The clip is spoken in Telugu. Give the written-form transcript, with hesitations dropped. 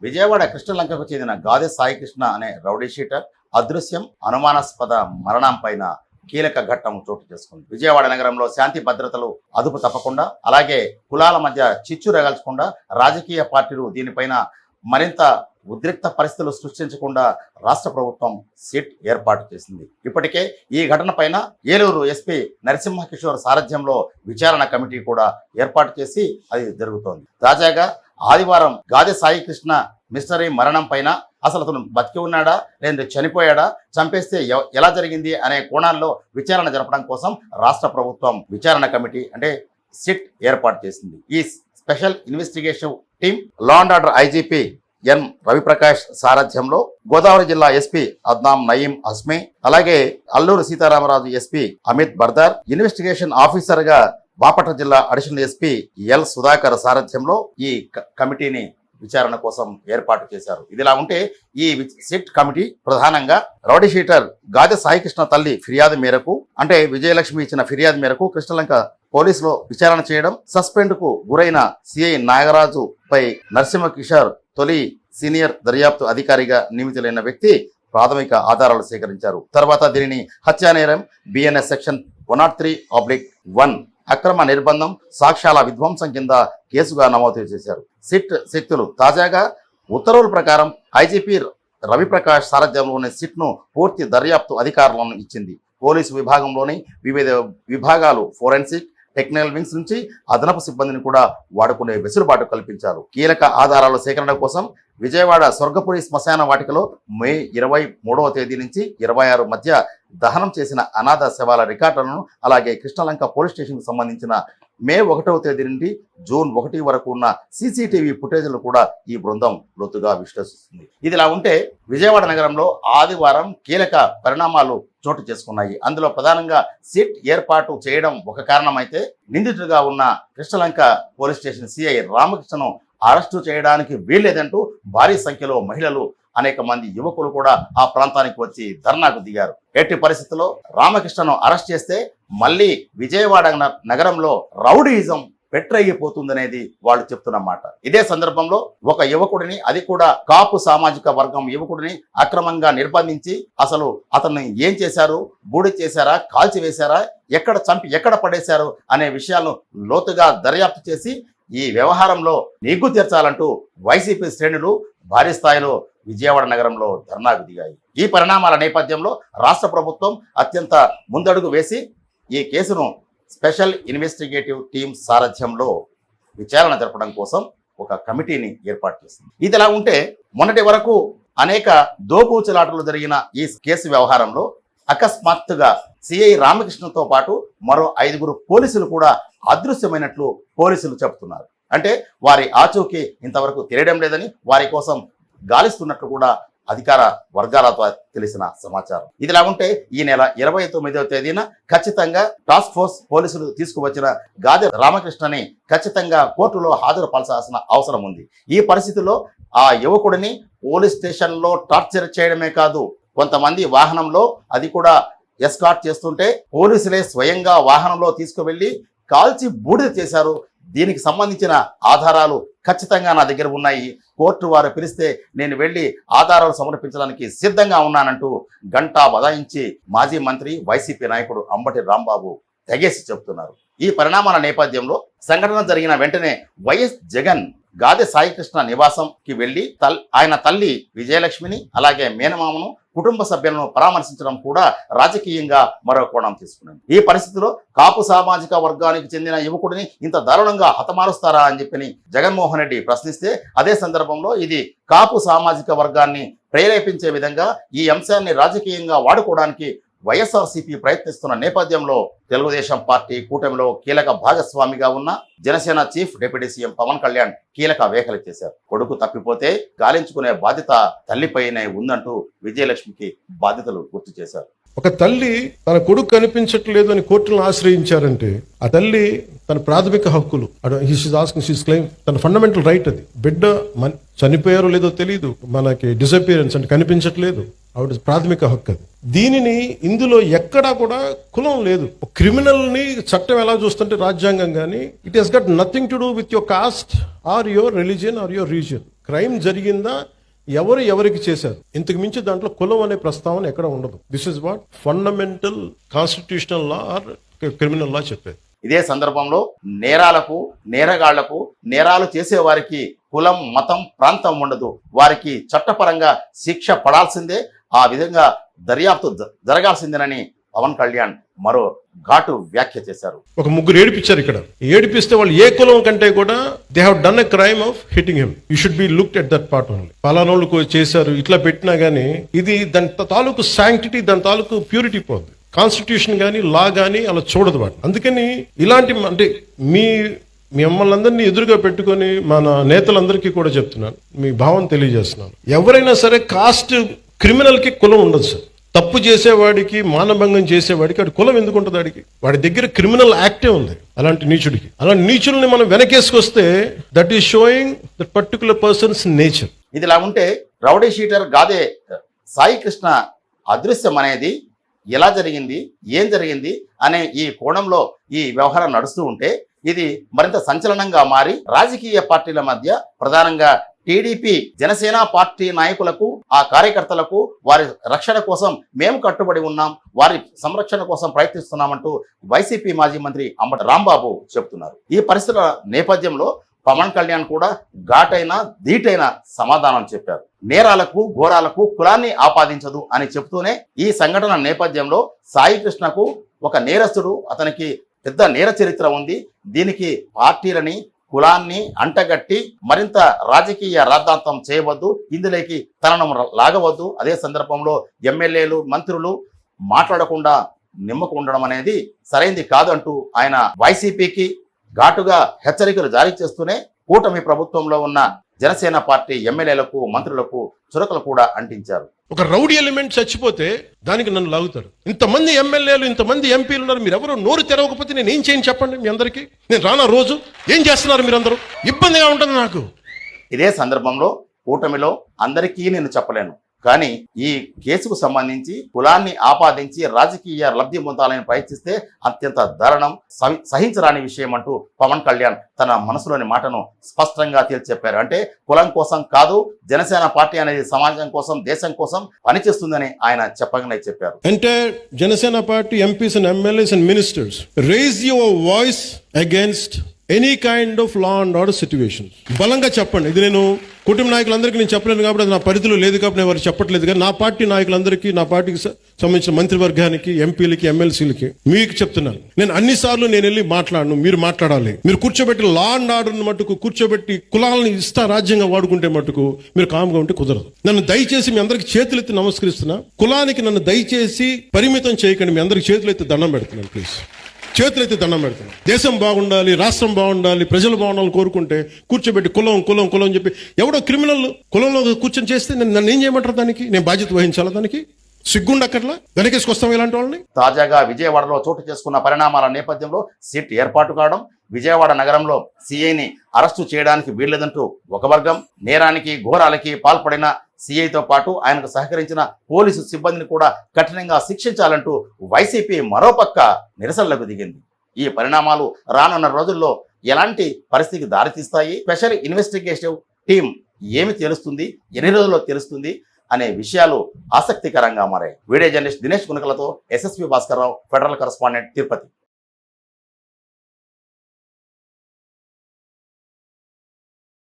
విజయవాడ కృష్ణలంకకు చెందిన గాదె సాయికృష్ణ అనే రౌడీ షీటర్ అదృశ్యం అనుమానాస్పద మరణం పైన కీలక ఘట్టం చోటు చేసుకుంది. విజయవాడ నగరంలో శాంతి భద్రతలు అదుపు తప్పకుండా, అలాగే కులాల మధ్య చిచ్చు రగల్చకుండా రాజకీయ పార్టీలు దీనిపైన మరింత ఉద్రిక్త పరిస్థితులు సృష్టించకుండా రాష్ట్ర ప్రభుత్వం సిట్ ఏర్పాటు చేసింది. ఇప్పటికే ఈ ఘటన పైన ఏలూరు ఎస్పీ నరసింహకిషోర్ సారథ్యంలో విచారణ కమిటీ కూడా ఏర్పాటు చేసి అది జరుగుతోంది. తాజాగా ఆదివారం గాదె సాయికృష్ణ మిస్టరీ మరణం పైన అసలు అతను బతికి ఉన్నాడా లేదంటే చనిపోయాడా, చంపేస్తే ఎలా జరిగింది అనే కోణాల్లో విచారణ జరపడం కోసం రాష్ట్ర ప్రభుత్వం విచారణ కమిటీ అంటే సిట్ ఏర్పాటు చేసింది. ఈ special investigation team law and order IGP N Raviprakash సారథ్యంలో గోదావరి జిల్లా ఎస్పీ అద్నాం నయీం అస్మి, అలాగే Alluri Sitaramaraju SP Amit Bardar, investigation officer గా బాపట్ల జిల్లా అడిషనల్ ఎస్పీ ఎల్ సుధాకర్ సారథ్యంలో ఈ కమిటీని విచారణ కోసం ఏర్పాటు చేశారు. ఇదిలా ఉంటే ఈ సిట్ కమిటీ ప్రధానంగా రౌడీ షీటర్ గాదె సాయికృష్ణ తల్లి ఫిర్యాదు మేరకు, అంటే విజయలక్ష్మి ఇచ్చిన ఫిర్యాదు మేరకు కృష్ణలంక పోలీసులో విచారణ చేయడం, సస్పెండ్ కు గురైన సిఐ నాగరాజు పై నరసింహ కిషోర్ తొలి సీనియర్ దర్యాప్తు అధికారిగా నియమితులైన వ్యక్తి ప్రాథమిక ఆధారాలు సేకరించారు. తర్వాత దీనిని హత్యానేరం బిఎన్ఎస్ సెక్షన్ 103/1 అక్రమ నిర్బంధం సాక్ష్యాల విధ్వంసం కింద కేసుగా నమోదు చేశారు. సిట్ శక్తులు తాజాగా ఉత్తర్వుల ప్రకారం ఐజీపీ రవిప్రకాష్ సారథ్యంలోని సిట్ను పూర్తి దర్యాప్తు అధికారులను ఇచ్చింది. పోలీసు విభాగంలోని వివిధ విభాగాలు ఫోరెన్సిక్, టెక్నికల్ వింగ్స్ నుంచి అదనపు సిబ్బందిని కూడా వాడుకునే వెసులుబాటు కల్పించారు. కీలక ఆధారాల సేకరణ కోసం విజయవాడ స్వర్గపురి శ్మశాన వాటికలో మే 23వ తేదీ నుంచి 26 మధ్య దహనం చేసిన అనాథ శవాల రికార్డులను, అలాగే కృష్ణలంక పోలీస్ స్టేషన్కు సంబంధించిన మే 1వ తేదీ నుండి జూన్ 1 వరకు ఉన్న సీసీటీవీ ఫుటేజ్లను కూడా ఈ బృందం లోతుగా విశ్లేషిస్తుంది. ఇదిలా ఉంటే విజయవాడ నగరంలో ఆదివారం కీలక పరిణామాలు చోటు చేసుకున్నాయి. అందులో ప్రధానంగా సిట్ ఏర్పాటు చేయడం ఒక కారణమైతే, నిందితుడిగా ఉన్న కృష్ణలంక పోలీస్ స్టేషన్ సిఐ రామకృష్ణను అరెస్టు చేయడానికి వీల్లేదంటూ భారీ సంఖ్యలో మహిళలు, అనేక మంది యువకులు కూడా ఆ ప్రాంతానికి వచ్చి ధర్నాకు దిగారు. ఎట్టి పరిస్థితుల్లో రామకృష్ణను అరెస్ట్ చేస్తే మళ్ళీ విజయవాడ నగరంలో రౌడీయిజం పెట్రయ్యిపోతుందనేది వాళ్ళు చెప్తున్న మాట. ఇదే సందర్భంలో ఒక యువకుడిని, అది కూడా కాపు సామాజిక వర్గం యువకుడిని అక్రమంగా నిర్బంధించి అసలు అతన్ని ఏం చేశారు, బూడి చేశారా, కాల్చివేశారా, ఎక్కడ చంపి ఎక్కడ పడేశారు అనే విషయాలను లోతుగా దర్యాప్తు చేసి ఈ వ్యవహారంలో నిగ్గు తీర్చాలంటూ వైసీపీ శ్రేణులు భారీ స్థాయిలో విజయవాడ నగరంలో ధర్నాకు దిగాయి. ఈ పరిణామాల నేపథ్యంలో రాష్ట్ర ప్రభుత్వం అత్యంత ముందడుగు వేసి ఈ కేసును స్పెషల్ ఇన్వెస్టిగేటివ్ టీం సారథ్యంలో విచారణ జరపడం కోసం ఒక కమిటీని ఏర్పాటు చేసింది. ఇదిలా ఉంటే మొన్నటి వరకు అనేక దోబూచులాటలు జరిగిన ఈ కేసు వ్యవహారంలో అకస్మాత్తుగా సిఐ రామకృష్ణతో పాటు మరో 5 పోలీసులు కూడా అదృశ్యమైనట్లు పోలీసులు చెబుతున్నారు. అంటే వారి ఆచూకీ ఇంతవరకు తెలియడం లేదని, వారి కోసం గాలిస్తున్నట్లు కూడా అధికార వర్గాలతో తెలిసిన సమాచారం. ఇదిలా ఉంటే ఈ నెల 29వ తేదీన ఖచ్చితంగా టాస్క్ ఫోర్స్ పోలీసులు తీసుకువచ్చిన గాదె రామకృష్ణని ఖచ్చితంగా కోర్టులో హాజరుపరచాల్సిన అవసరం ఉంది. ఈ పరిస్థితుల్లో ఆ యువకుడిని పోలీస్ స్టేషన్లో టార్చర్ చేయడమే కాదు, కొంతమంది వాహనంలో, అది కూడా ఎస్కార్ట్ చేస్తుంటే పోలీసులే స్వయంగా వాహనంలో తీసుకువెళ్ళి కాల్చి బూడిద చేశారు. దీనికి సంబంధించిన ఆధారాలు ఖచ్చితంగా నా దగ్గర ఉన్నాయి, కోర్టు వారు పిలిస్తే నేను వెళ్ళి ఆధారాలు సమర్పించడానికి సిద్ధంగా ఉన్నానంటూ గంటా బదాయించి మాజీ మంత్రి వైసీపీ నాయకుడు అంబటి రాంబాబు తెగేసి చెబుతున్నారు. ఈ పరిణామాల నేపథ్యంలో సంఘటన జరిగిన వెంటనే వైఎస్ జగన్ గాదె సాయికృష్ణ నివాసంకి వెళ్లి ఆయన తల్లి విజయలక్ష్మిని, అలాగే మేనమామను, కుటుంబ సభ్యులను పరామర్శించడం కూడా రాజకీయంగా మరో కోణం తీసుకున్నది. ఈ పరిస్థితిలో కాపు సామాజిక వర్గానికి చెందిన యువకుడిని ఇంత దారుణంగా హతమారుస్తారా అని చెప్పి జగన్మోహన్ రెడ్డి ప్రశ్నిస్తే, అదే సందర్భంలో ఇది కాపు సామాజిక వర్గాన్ని ప్రేరేపించే విధంగా ఈ అంశాన్ని రాజకీయంగా వాడుకోవడానికి వైఎస్ఆర్సీపీ ప్రయత్నిస్తున్న నేపథ్యంలో తెలుగుదేశం పార్టీ కూటమిలో కీలక భాగస్వామిగా ఉన్న Janasena chief deputy CM Pawan Kalyan కీలక వ్యాఖ్యలు చేశారు. కొడుకు తప్పిపోతే గాలించుకునే బాధ్యత తల్లిపైనే ఉందంటూ విజయలక్ష్మికి బాధ్యతలు గుర్తు చేశారు. ఒక తల్లి తన కొడుకు కనిపించట్లేదు అని కోర్టులను ఆశ్రయించారంటే ఆ తల్లి తన ప్రాథమిక హక్కులు, తన ఫండమెంటల్ రైట్, అది బిడ్డ చనిపోయారో లేదో తెలియదు, మనకి డిసపియరెన్స్ అంటే కనిపించట్లేదు, ఆవిడ ప్రాథమిక హక్కు అది. దీనిని ఇందులో ఎక్కడా కూడా కులం లేదు. క్రిమినల్ని చట్టం ఎలా చూస్తుంటే రాజ్యాంగం కానీ it has got nothing to do with your caste or your religion or your region. Crime జరిగిందా, ఎవరికి చేశారు, ఇంతకు మించి దాంట్లో కులం అనే ప్రస్తావన ఎక్కడ ఉండదు. This is what fundamental constitutional law or criminal law చెప్పేది. ఇదే సందర్భంలో నేరాలకు, నేరగాళ్లకు, నేరాలు చేసే వారికి కులం, మతం, ప్రాంతం ఉండదు. వారికి చట్టపరంగా శిక్ష పడాల్సిందే, ఆ విధంగా దర్యాప్తు జరగాల్సిందేనని పవన్ కళ్యాణ్ మరో ఘాటు వ్యాఖ్య చేశారు. ఒక ముగ్గురు ఏడిపించారు ఇక్కడ. ఏడిపిస్తే వాళ్ళు ఏ కులం కంటే కూడా they have done a crime of hitting him. You should be looked at that part only. పలానోళ్ళు చేశారు ఇట్లా పెట్టినా గానీ ఇది దాని తాలూకు శాంక్టిటీ, దాని తాలూకు ప్యూరిటీ పోద్ది. కాన్స్టిట్యూషన్ కానీ లా కానీ అలా చూడదు వాటి. అందుకని ఇలాంటి అంటే మిమ్మల్ని అందరినీ ఎదురుగా పెట్టుకొని మన నేతలందరికీ కూడా చెప్తున్నాను, మీ భావం తెలియజేస్తున్నాను. ఎవరైనా సరే కాస్ట్ క్రిమినల్కి కులం ఉండదు సార్. తప్పు చేసేవాడికి, మానభంగం చేసేవాడికి వాడి కులం ఎందుకు ఉంటుంది? వాడి దగ్గర క్రిమినల్ యాక్టే ఉంది. అలాంటి నీచుడికి, అలాంటి నీచుల్ని మనం వెనకేసుకొస్తే that is showing that particular persons nature. ఇదిలా ఉంటే రౌడీ షీటర్ గాదే సాయి కృష్ణ అదృశ్యం అనేది ఎలా జరిగింది, ఏం జరిగింది అనే ఈ కోణంలో ఈ వ్యవహారం నడుస్తూ ఉంటే ఇది మరింత సంచలనంగా మారి రాజకీయ పార్టీల మధ్య, ప్రధానంగా టీడీపీ, జనసేన పార్టీ నాయకులకు, ఆ కార్యకర్తలకు వారి రక్షణ కోసం మేము కట్టుబడి ఉన్నాం, వారి సంరక్షణ కోసం ప్రయత్నిస్తున్నామంటూ వైసీపీ మాజీ మంత్రి అంబటి రాంబాబు చెబుతున్నారు. ఈ పరిస్థితుల నేపథ్యంలో పవన్ కళ్యాణ్ కూడా ఘాటైన, ధీటైన సమాధానం చెప్పారు. నేరాలకు, ఘోరాలకు కులాన్ని ఆపాదించదు అని చెబుతూనే ఈ సంఘటన నేపథ్యంలో సాయి కృష్ణకు ఒక నేరస్తుడు, అతనికి పెద్ద నేర చరిత్ర ఉంది, దీనికి పార్టీలని, కులాన్ని అంటగట్టి మరింత రాజకీయ రాద్ధాంతం చేయవద్దు, ఇందులోకి తనను లాగవద్దు, అదే సందర్భంలో ఎమ్మెల్యేలు, మంత్రులు మాట్లాడకుండా నిమ్మకు ఉండడం అనేది సరైంది కాదు అంటూ ఆయన వైసీపీకి ఘాటుగా హెచ్చరికలు జారీ చేస్తూనే కూటమి ప్రభుత్వంలో ఉన్న జనసేన పార్టీ ఎమ్మెల్యేలకు, మంత్రులకు చురకలు కూడా అంటించారు. ఒక రౌడీ ఎలిమెంట్ చచ్చిపోతే దానికి నన్ను లాగుతాడు. ఇంతమంది ఎమ్మెల్యేలు, ఇంతమంది ఎంపీలు ఉన్నారు, మీరు ఎవరో నోరు తెరవకపోతే నేను ఏం చేయని చెప్పండి మీ అందరికీ? నేను రానా రోజు? ఏం చేస్తున్నారు మీరందరూ? ఇబ్బందిగా ఉంటుంది నాకు. ఇదే సందర్భంలో కూటమిలో అందరికీ నేను చెప్పలేను, కానీ ఈ కేసుకు సంబంధించి కులాన్ని ఆపాదించి రాజకీయ లబ్ధి పొందాలని ప్రయత్నిస్తే అత్యంత దారుణం, సహించరాని విషయం అంటూ పవన్ కళ్యాణ్ తన మనసులోని మాటను స్పష్టంగా తేల్చి చెప్పారు. అంటే కులం కోసం కాదు, జనసేన పార్టీ అనేది సమాజం కోసం, దేశం కోసం పనిచేస్తుందని ఆయన చెప్పగానే చెప్పారు. అంటే Janasena party MPs and MLAs and ministers raise your voice against any kind of law and order situation. బలంగా చెప్పండి. ఇది నేను కుటుంబ నాయకులందరికీ నేను చెప్పలేను కాబట్టి అది నా పరిధిలో లేదు కాబట్టి నేను వారు చెప్పట్లేదు, కానీ నా పార్టీ నాయకులందరికీ, నా పార్టీకి సంబంధించిన మంత్రివర్గానికి, ఎంపీలకి, ఎమ్మెల్సీలకి మీకు చెప్తున్నాను, నేను అన్నిసార్లు నేను వెళ్ళి మాట్లాడను, మీరు మాట్లాడాలి. మీరు కూర్చోబెట్టి లా అండ్ ఆర్డర్ని మట్టుకు కూర్చోబెట్టి కులాలని ఇష్ట రాజ్యంగా వాడుకుంటే మట్టుకు మీరు కామ్గా ఉంటే కుదరదు. నన్ను దయచేసి మీ అందరికి చేతులెత్తి నమస్కరిస్తున్నా, కులానికి నన్ను దయచేసి పరిమితం చేయకండి. మీ అందరికి చేతులెత్తి దండం పెడుతున్నాను, ప్లీజ్ చేతులైతే దండం పెడతాను. దేశం బాగుండాలి, రాష్ట్రం బాగుండాలి, ప్రజలు బాగుండాలని కోరుకుంటే కూర్చోబెట్టి కులం కులం కులం అని చెప్పి ఎవడో క్రిమినల్ కులంలో కూర్చొని చేస్తే నన్ను ఏం చేయమంటారు? దానికి నేను బాధ్యత వహించాలా? దానికి సిగ్గుండక్కర్లా? వెనకేసుకొస్తాం ఇలాంటి వాళ్ళని. తాజాగా విజయవాడలో చోటు చేసుకున్న పరిణామాల నేపథ్యంలో సిట్ ఏర్పాటు కావడం, విజయవాడ నగరంలో సిఐని అరెస్టు చేయడానికి వీల్లేదంటూ ఒక వర్గం, నేరానికి, ఘోరాలకి పాల్పడిన సిఐతో పాటు ఆయనకు సహకరించిన పోలీసు సిబ్బందిని కూడా కఠినంగా శిక్షించాలంటూ వైసీపీ మరోపక్క నిరసనలకు దిగింది. ఈ పరిణామాలు రానున్న రోజుల్లో ఎలాంటి పరిస్థితికి దారితీస్తాయి, స్పెషల్ ఇన్వెస్టిగేటివ్ టీం ఏమి తెలుస్తుంది, ఎన్ని రోజుల్లో తెలుస్తుంది అనే విషయాలు ఆసక్తికరంగా మారాయి. వీడియో జర్నలిస్ట్ దినేష్ గునకలతో SSP Bhaskar Rao, federal correspondent, Tirupati.